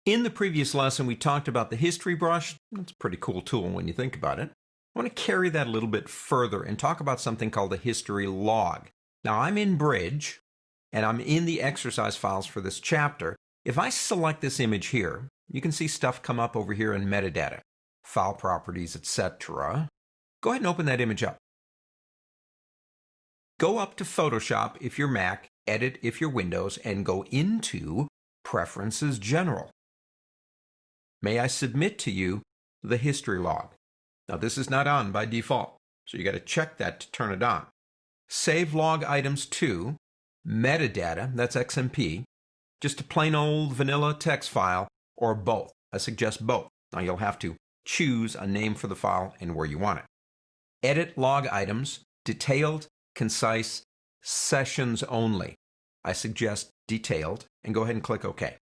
In the previous lesson, we talked about the history brush. That's a pretty cool tool when you think about it. I want to carry that a little bit further and talk about something called a history log. Now, I'm in Bridge, and I'm in the exercise files for this chapter. If I select this image here, you can see stuff come up over here in metadata, file properties, etc. Go ahead and open that image up. Go up to Photoshop if you're Mac, Edit if you're Windows, and go into Preferences General. May I submit to you the history log? Now, this is not on by default, so you got to check that to turn it on. Save log items to metadata, that's XMP, just a plain old vanilla text file, or both. I suggest both. Now, you'll have to choose a name for the file and where you want it. Edit log items, detailed, concise, sessions only. I suggest detailed, and go ahead and click OK.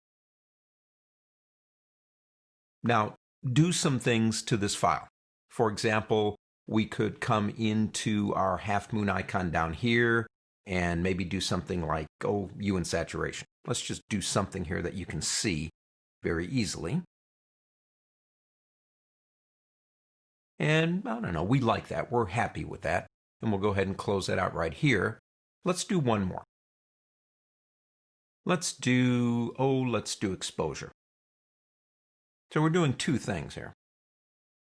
Now, do some things to this file. For example, we could come into our half moon icon down here and maybe do something like, hue and saturation. Let's just do something here that you can see very easily. And I don't know, we like that. We're happy with that. And we'll go ahead and close that out right here. Let's do one more. Let's do exposure. So we're doing two things here.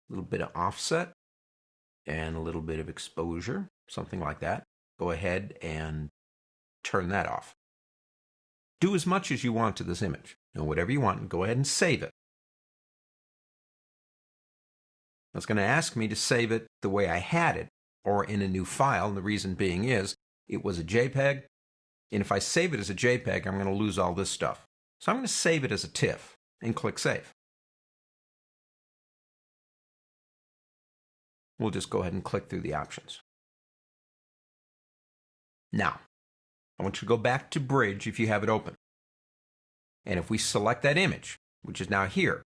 A little bit of offset and a little bit of exposure, something like that. Go ahead and turn that off. Do as much as you want to this image. Whatever you want, and go ahead and save it. It's going to ask me to save it the way I had it, or in a new file, and the reason being is it was a JPEG, and if I save it as a JPEG, I'm going to lose all this stuff. So I'm going to save it as a TIFF and click Save. We'll just go ahead and click through the options. Now, I want you to go back to Bridge if you have it open. And if we select that image, which is now here,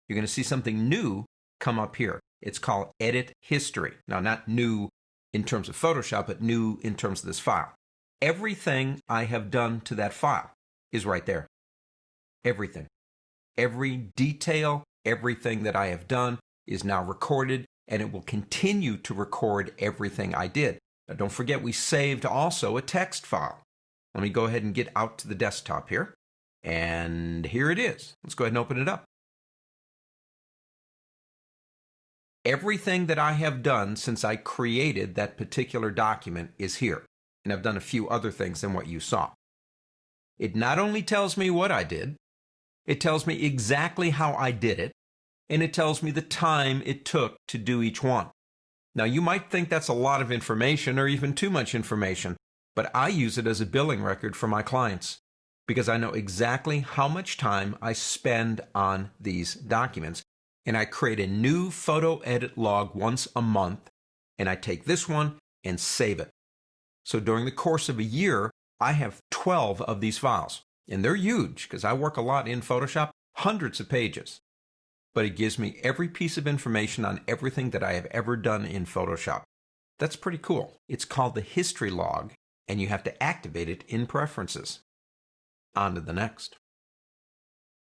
you're going to see something new come up here. It's called Edit History. Now, not new in terms of Photoshop, but new in terms of this file. Everything I have done to that file is right there. Everything. Every detail, everything that I have done is now recorded, and it will continue to record everything I did. Now, don't forget, we saved also a text file. Let me go ahead and get out to the desktop here. And here it is. Let's go ahead and open it up. Everything that I have done since I created that particular document is here. And I've done a few other things than what you saw. It not only tells me what I did, it tells me exactly how I did it, and it tells me the time it took to do each one. Now, you might think that's a lot of information or even too much information, but I use it as a billing record for my clients because I know exactly how much time I spend on these documents. And I create a new photo edit log once a month, and I take this one and save it. So during the course of a year, I have 12 of these files. And they're huge because I work a lot in Photoshop, hundreds of pages. But it gives me every piece of information on everything that I have ever done in Photoshop. That's pretty cool. It's called the history log, and you have to activate it in Preferences. On to the next.